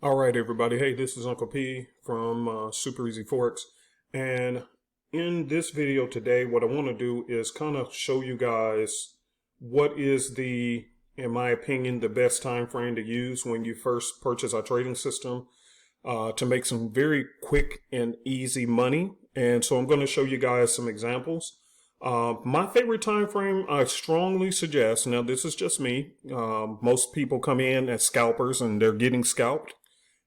All right, everybody. Hey, this is Uncle P from Super Easy Forex. And in this video today, what I want to do is kind of show you guys what is in my opinion, the best time frame to use when you first purchase our trading system to make some very quick and easy money. And so I'm going to show you guys some examples. My favorite time frame, I strongly suggest, now this is just me, most people come in as scalpers and they're getting scalped.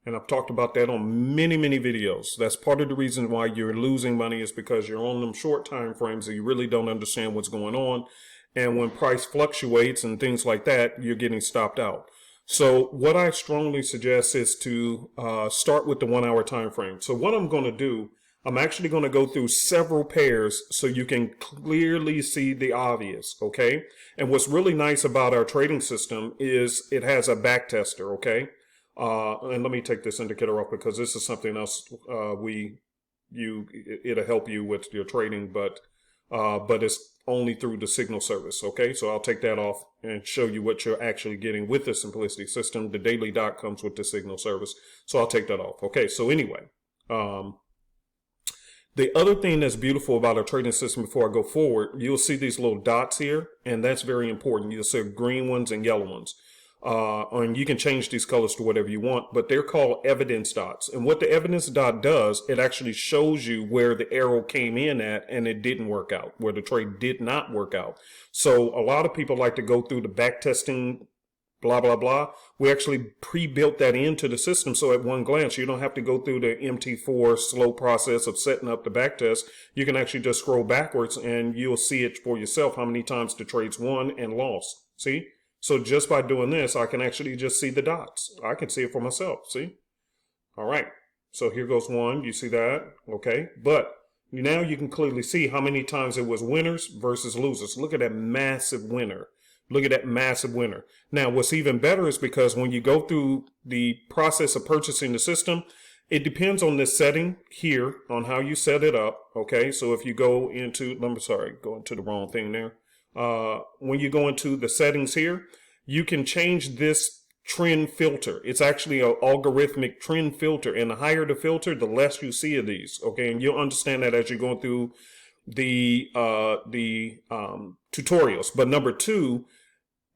And I've talked about that on many videos. That's part of the reason why you're losing money is because you're on them short time frames and you really don't understand what's going on. And when price fluctuates and things like that, you're getting stopped out. So what I strongly suggest is to start with the 1 hour time frame. So what I'm going to do, I'm actually going to go through several pairs so you can clearly see the obvious, okay? And what's really nice about our trading system is it has a back tester, okay? And let me take this indicator off because this is something else it'll help you with your trading, but it's only through the signal service, okay? So I'll take that off and show you what you're actually getting with the simplicity system. The daily dot comes with the signal service, so I'll take that off. Okay, so anyway, the other thing that's beautiful about our trading system before I go forward, you'll see these little dots here, and that's very important. You'll see green ones and yellow ones. And you can change these colors to whatever you want, but they're called evidence dots. And what the evidence dot does, it actually shows you where the arrow came in at and it didn't work out, where the trade did not work out. So a lot of people like to go through the back testing, blah, blah, blah. We actually pre-built that into the system. So at one glance, you don't have to go through the MT4 slow process of setting up the back test. You can actually just scroll backwards and you'll see it for yourself how many times the trade's won and lost. See? So just by doing this, I can actually just see the dots. I can see it for myself, see? All right, so here goes one, you see that, okay? But now you can clearly see how many times it was winners versus losers. Look at that massive winner. Look at that massive winner. Now, what's even better is because when you go through the process of purchasing the system, it depends on this setting here on how you set it up, okay? So if you go into, go into the wrong thing there. When you go into the settings here, you can change this trend filter. It's actually an algorithmic trend filter, and the higher the filter, the less you see of these. Okay, and you'll understand that as you're going through the tutorials. But number two,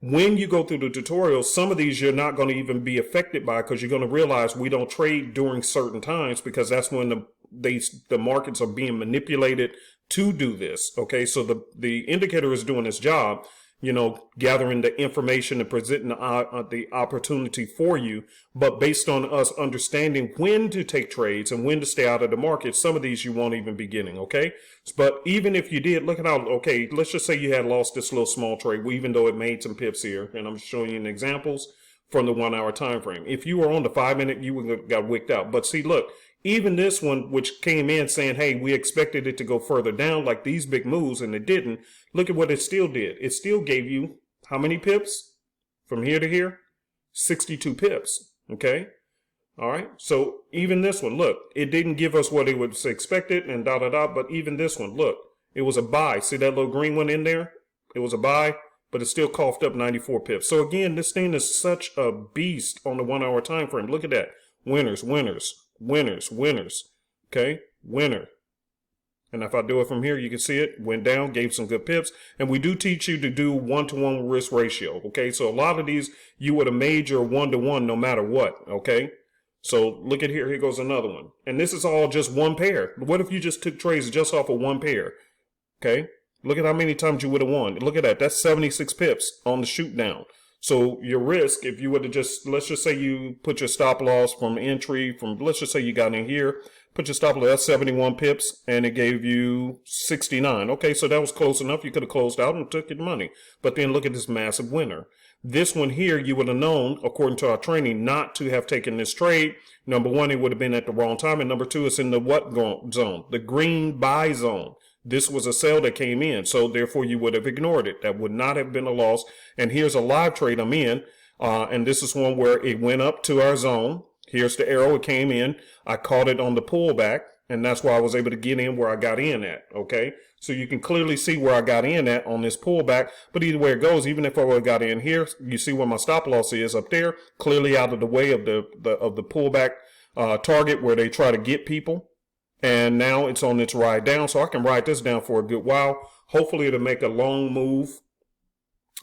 when you go through the tutorials, some of these you're not going to even be affected by because you're going to realize we don't trade during certain times because that's when the markets are being manipulated to do this. Okay, so the indicator is doing its job, you know, gathering the information and presenting the opportunity for you. But based on us understanding when to take trades and when to stay out of the market, some of these you won't even be getting. Okay, but even if you did, look at how, okay, let's just say you had lost this little small trade, even though it made some pips here, and I'm showing you examples from the 1 hour time frame. If you were on the 5 minute, you would have got wicked out. But see, look, even this one, which came in saying, hey, we expected it to go further down like these big moves, and it didn't. Look at what it still did. It still gave you how many pips from here to here? 62 pips. Okay. All right. So even this one, look, it didn't give us what it was expected and but even this one, look, it was a buy. See that little green one in there? It was a buy, but it still coughed up 94 pips. So again, this thing is such a beast on the 1 hour time frame. Look at that. Winners, winners. Winners, winners, okay, winner. And if I do it from here, you can see it went down, gave some good pips. And we do teach you to do 1-to-1 risk ratio, okay? So a lot of these, you would have made your 1-to-1 no matter what, okay? So look at here, here goes another one. And this is all just one pair. What if you just took trades just off of one pair, okay? Look at how many times you would have won. Look at that, that's 76 pips on the shoot down. So your risk, if you would have just, let's just say you put your stop loss from entry from, let's just say you got in here, put your stop loss, that's 71 pips, and it gave you 69. Okay, so that was close enough. You could have closed out and took your money. But then look at this massive winner. This one here, you would have known, according to our training, not to have taken this trade. Number one, it would have been at the wrong time. And number two, it's in the what zone? The green buy zone. This was a sell that came in, so therefore you would have ignored it. That would not have been a loss. And here's a live trade I'm in, and this is one where it went up to our zone. Here's the arrow, it came in. I caught it on the pullback, And that's why I was able to get in where I got in at, okay? So you can clearly see where I got in at on this pullback. But either way it goes, even if I would have got in here, you see where my stop loss is up there, clearly out of the way of the pullback target where they try to get people. And now it's on its ride down. So I can ride this down for a good while. Hopefully it'll make a long move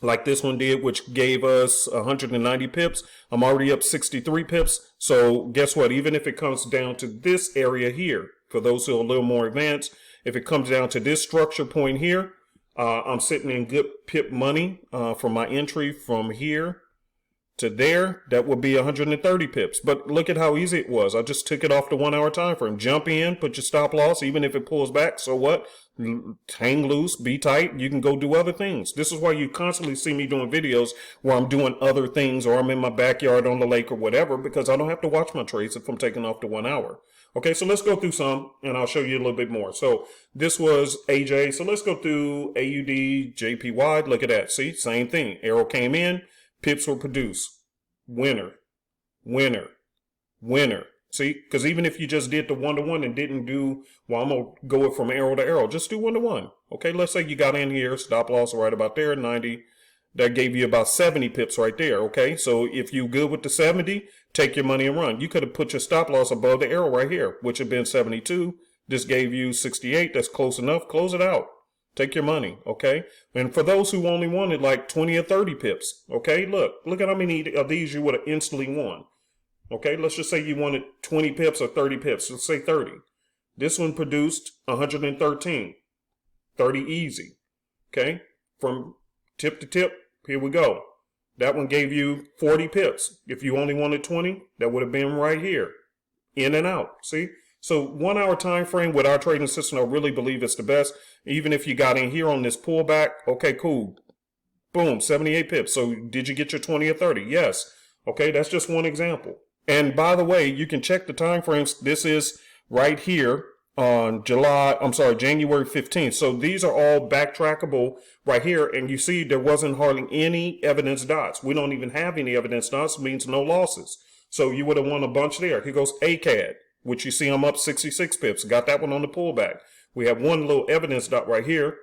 like this one did, which gave us 190 pips. I'm already up 63 pips. So guess what? Even if it comes down to this area here, for those who are a little more advanced, if it comes down to this structure point here, I'm sitting in good pip money for my entry from here to there. That would be 130 pips. But look at how easy it was. I just took it off the 1 hour time frame. Jump in, put your stop loss, even if it pulls back. So what? Hang loose, be tight. You can go do other things. This is why you constantly see me doing videos where I'm doing other things, or I'm in my backyard on the lake or whatever, because I don't have to watch my trades if I'm taking off the 1 hour. Okay, so let's go through some and I'll show you a little bit more. So this was AJ. So let's go through Aud Jpy. Look at that. See, same thing. Arrow came in, pips were produced. Winner, winner, winner. See, because even if you just did the 1-to-1 and didn't do, well, I'm going to go it from arrow to arrow. Just do 1-to-1. Okay, let's say you got in here, stop loss right about there, 90. That gave you about 70 pips right there. Okay, so if you good with the 70, take your money and run. You could have put your stop loss above the arrow right here, which had been 72. This gave you 68. That's close enough. Close it out. Take your money, okay? And for those who only wanted like 20 or 30 pips, okay, look at how many of these you would have instantly won. Okay, let's just say you wanted 20 pips or 30 pips. Let's say 30. This one produced 113. 30 easy. Okay, from tip to tip, here we go. That one gave you 40 pips. If you only wanted 20, that would have been right here. In and out, see? So 1 hour time frame with our trading system, I really believe it's the best. Even if you got in here on this pullback, okay, cool. Boom, 78 pips. So did you get your 20 or 30? Yes. Okay, that's just one example. And by the way, you can check the time frames. This is right here on January 15th. So these are all backtrackable right here. And you see there wasn't hardly any evidence dots. We don't even have any evidence dots. It means no losses. So you would have won a bunch there. Here goes ACAD, which you see I'm up 66 pips. Got that one on the pullback. We have one little evidence dot right here.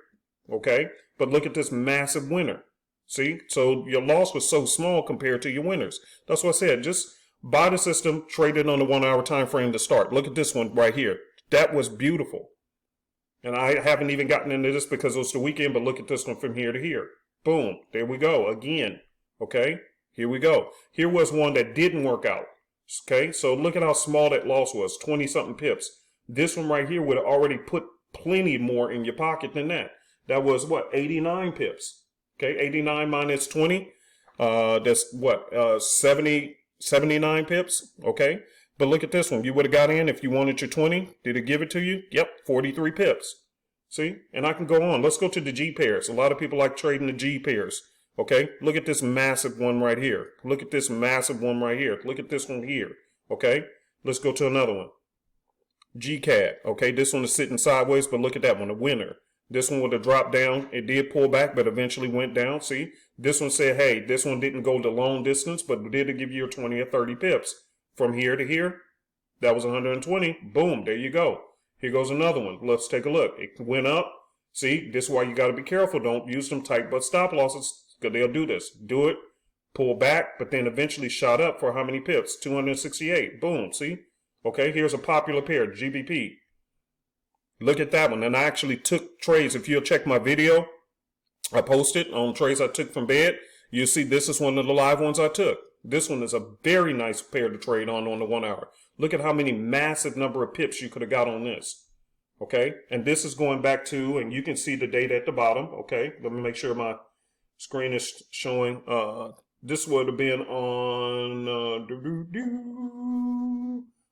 Okay. But look at this massive winner. See? So your loss was so small compared to your winners. That's what I said. Just buy the system, trade it on the 1 hour time frame to start. Look at this one right here. That was beautiful. And I haven't even gotten into this because it was the weekend, but look at this one from here to here. Boom. There we go. Again. Okay. Here we go. Here was one that didn't work out. Okay. So look at how small that loss was. 20 something pips. This one right here would have already put plenty more in your pocket than that. That was what? 89 pips. Okay. 89 minus 20. That's what? 79 pips. Okay. But look at this one. You would have got in if you wanted your 20. Did it give it to you? Yep. 43 pips. See? And I can go on. Let's go to the G pairs. A lot of people like trading the G pairs. Okay. Look at this massive one right here. Look at this massive one right here. Look at this one here. Okay. Let's go to another one. GCAD. Okay. This one is sitting sideways, but look at that one. A winner. This one would have dropped down. It did pull back, but eventually went down. See? This one said, hey, this one didn't go the long distance, but did it give you your 20 or 30 pips? From here to here, that was 120. Boom, there you go. Here goes another one. Let's take a look. It went up. See, this is why you got to be careful. Don't use them tight butt stop losses because they'll do this. Do it, pull back, but then eventually shot up for how many pips? 268. Boom, see? Okay, here's a popular pair, GBP. Look at that one. And I actually took trades. If you'll check my video, I posted on trades I took from bed. You'll see this is one of the live ones I took. This one is a very nice pair to trade on the 1 hour. Look at how many massive number of pips you could have got on this. Okay. And this is going back to, and you can see the data at the bottom. Okay. Let me make sure my screen is showing. This would have been on,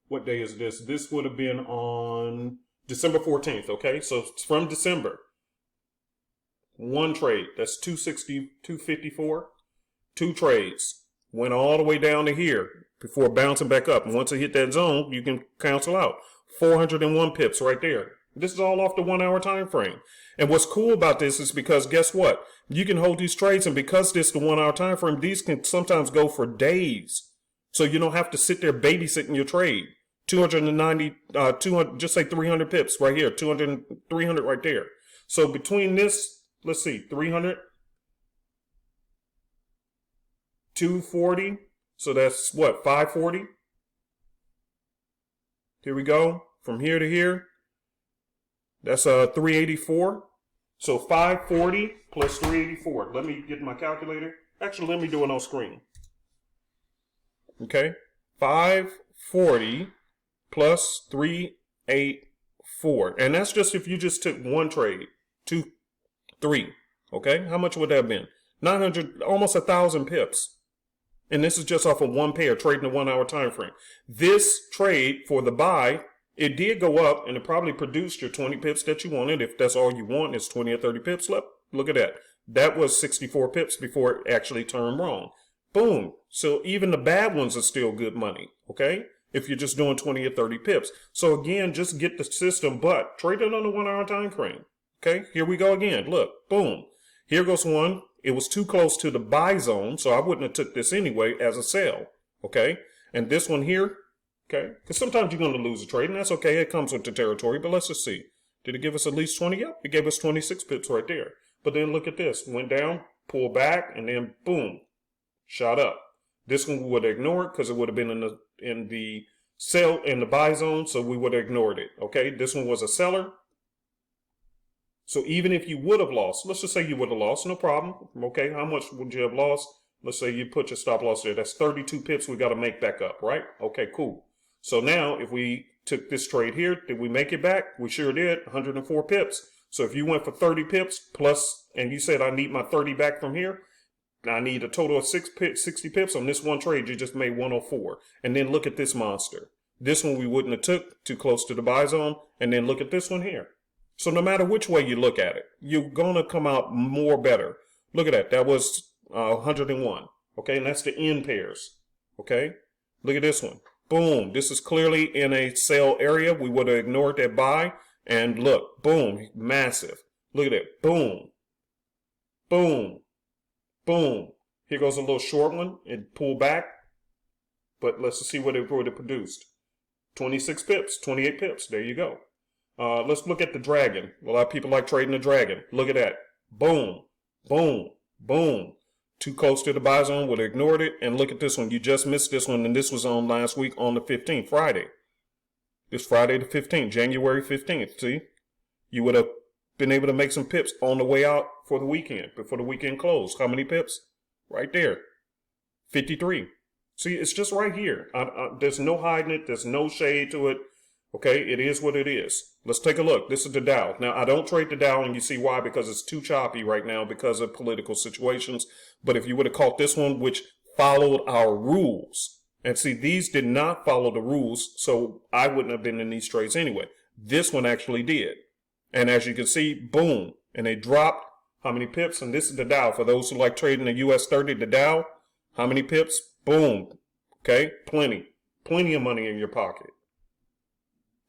what day is this? This would have been on December 14th. Okay. So it's from December. One trade. That's 260, 254. Two trades. Went all the way down to here before bouncing back up. And once it hit that zone, you can cancel out. 401 pips right there. This is all off the 1 hour time frame. And what's cool about this is because guess what? You can hold these trades, and because this is the 1 hour time frame, these can sometimes go for days. So you don't have to sit there babysitting your trade. 290, 200, just say 300 pips right here, 200, 300 right there. So between this, let's see, 300, 240, so that's what, 540? Here we go, from here to here, that's 384. So 540 plus 384. Let me get my calculator. Actually, let me do it on screen. Okay, 540 plus 384. And that's just if you just took one trade, 2, 3. Okay, how much would that have been? 900, almost 1,000 pips. And this is just off of one pair, trading a 1 hour time frame. This trade for the buy, it did go up and it probably produced your 20 pips that you wanted. If that's all you want, it's 20 or 30 pips left. Look at that. That was 64 pips before it actually turned wrong. Boom. So even the bad ones are still good money. Okay. If you're just doing 20 or 30 pips. So again, just get the system, but trade it on a 1 hour time frame. Okay. Here we go again. Look, boom. Here goes one. It was too close to the buy zone, so I wouldn't have took this anyway as a sell. Okay. And this one here. Okay, because sometimes you're going to lose a trade, and that's okay. It comes with the territory, but let's just see. Did it give us at least 20? Yep, it gave us 26 pips right there. But then look at this. Went down, pulled back, and then boom, shot up. This one we would have ignored because it would have been in the sell in the buy zone, so we would have ignored it. Okay, this one was a seller. So even if you would have lost, let's just say you would have lost, no problem. Okay, how much would you have lost? Let's say you put your stop loss there. That's 32 pips we got to make back up, right? Okay, cool. So now if we took this trade here, did we make it back? We sure did, 104 pips. So if you went for 30 pips plus, and you said I need my 30 back from here, I need a total of 60 pips on this one trade, you just made 104. And then look at this monster. This one we wouldn't have took, too close to the buy zone. And then look at this one here. So no matter which way you look at it, you're going to come out more better. Look at that. That was 101. Okay, and that's the end pairs. Okay, look at this one. Boom. This is clearly in a sell area. We would have ignored that buy. And look, boom, massive. Look at it. Boom. Boom. Boom. Here goes a little short one. It pulled back. But let's see what it would have produced. 26 pips, 28 pips. There you go. Let's look at the dragon. A lot of people like trading the dragon. Look at that. Boom. Boom. Boom. Too close to the buy zone, would have ignored it. And look at this one. You just missed this one, and this was on last week on the 15th, Friday. This Friday the 15th, January 15th. See? You would have been able to make some pips on the way out for the weekend, before the weekend closed. How many pips? Right there. 53. See, it's just right here. There's no hiding it. There's no shade to it. Okay, it is what it is. Let's take a look. This is the Dow. Now, I don't trade the Dow, and you see why, because it's too choppy right now because of political situations. But if you would have caught this one, which followed our rules, and see, these did not follow the rules, so I wouldn't have been in these trades anyway. This one actually did. And as you can see, boom, and they dropped how many pips? And this is the Dow. For those who like trading the US 30, the Dow, how many pips? Boom. Okay, plenty of money in your pocket.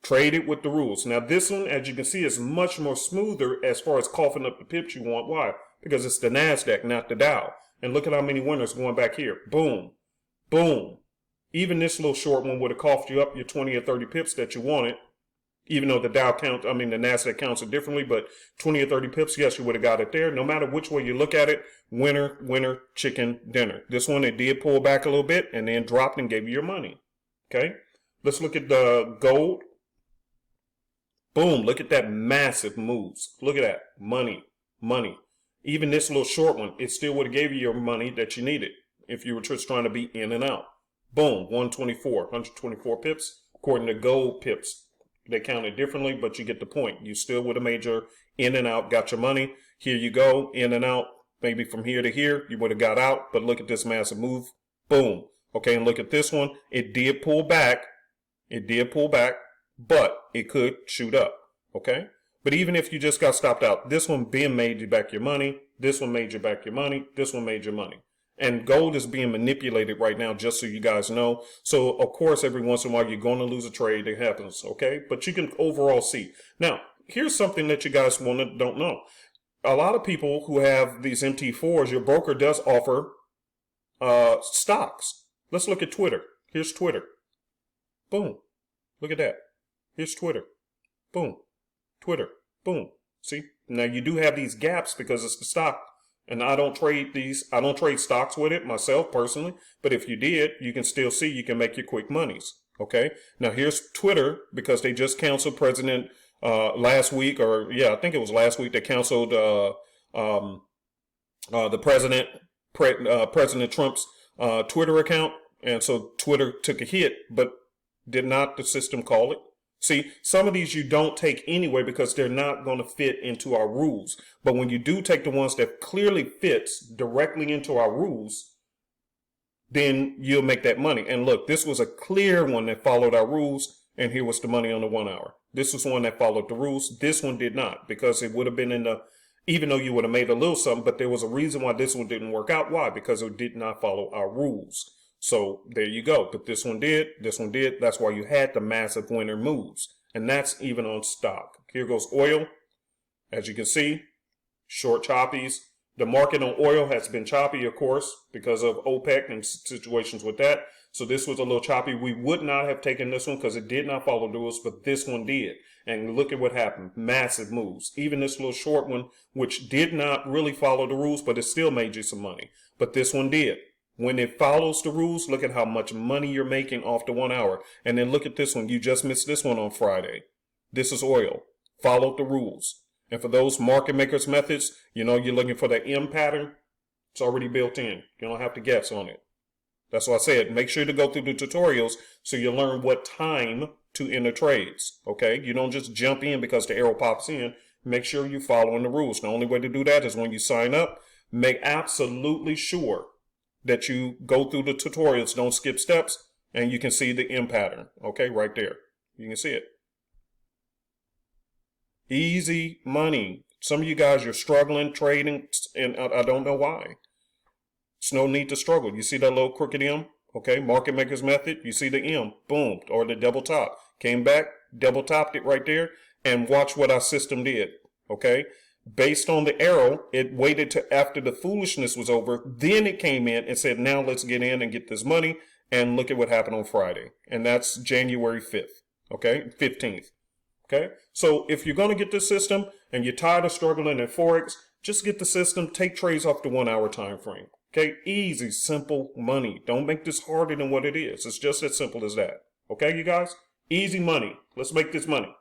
Trade it with the rules. Now this one, as you can see, is much more smoother as far as coughing up the pips you want. Why? Because it's the NASDAQ, not the Dow. And look at how many winners going back here. Boom. Boom. Even this little short one would have coughed you up your 20 or 30 pips that you wanted. Even though the Dow count, the NASDAQ counts it differently, but 20 or 30 pips, yes, you would have got it there. No matter which way you look at it, winner, winner, chicken dinner. This one, it did pull back a little bit and then dropped and gave you your money. Okay. Let's look at the gold. Boom, look at that massive moves. Look at that. Money, money. Even this little short one, it still would have gave you your money that you needed if you were just trying to be in and out. Boom, 124 pips. According to gold pips, they count it differently, but you get the point. You still would have made your in and out, got your money. Here you go, in and out. Maybe from here to here, you would have got out, but look at this massive move. Boom. Okay, and look at this one. It did pull back. It did pull back. But it could shoot up, okay? But even if you just got stopped out, this one being made you back your money, this one made you back your money, this one made your money. And gold is being manipulated right now, just so you guys know. So, of course, every once in a while, you're going to lose a trade. It happens, okay? But you can overall see. Now, here's something that you guys don't know. A lot of people who have these MT4s, your broker does offer stocks. Let's look at Twitter. Here's Twitter. Boom. Look at that. Here's Twitter. Boom. Twitter. Boom. See? Now you do have these gaps because it's the stock. And I don't trade stocks with it myself personally. But if you did, you can still see you can make your quick monies. Okay. Now here's Twitter because they just canceled President last week, or yeah, I think it was last week they canceled the President Trump's Twitter account. And so Twitter took a hit, but did not the system call it? See, some of these you don't take anyway because they're not going to fit into our rules. But when you do take the ones that clearly fits directly into our rules, then you'll make that money. And look, this was a clear one that followed our rules. And here was the money on the 1 hour. This was one that followed the rules. This one did not, because it would have been in the, even though you would have made a little something, but there was a reason why this one didn't work out. Why? Because it did not follow our rules. So there you go. But this one did. This one did. That's why you had the massive winner moves. And that's even on stock. Here goes oil. As you can see, short choppies. The market on oil has been choppy, of course, because of OPEC and situations with that. So this was a little choppy. We would not have taken this one because it did not follow the rules, but this one did. And look at what happened. Massive moves. Even this little short one, which did not really follow the rules, but it still made you some money. But this one did. When it follows the rules, look at how much money you're making off the 1 hour. And then look at this one. You just missed this one on Friday. This is oil. Followed the rules. And for those market makers methods, you know, you're looking for the M pattern. It's already built in. You don't have to guess on it. That's why I said, make sure to go through the tutorials so you learn what time to enter trades. Okay. You don't just jump in because the arrow pops in. Make sure you're following the rules. The only way to do that is when you sign up, make absolutely sure that you go through the tutorials. Don't skip steps, and you can see the M pattern. Okay. Right there. You can see it. Easy money. Some of you guys, you're struggling trading, and I don't know why. It's no need to struggle. You see that little crooked M? Okay, market maker's method. You see the M, boom, or the double top. Came back, double topped it right there, and watch what our system did. Okay, based on the arrow, it waited to after the foolishness was over. Then it came in and said, now let's get in and get this money. And look at what happened on Friday. And that's January 5th. Okay, 15th. Okay, so if you're going to get this system and you're tired of struggling in Forex, just get the system, take trades off the 1 hour time frame. Okay, easy, simple money. Don't make this harder than what it is. It's just as simple as that. Okay, you guys? Easy money. Let's make this money.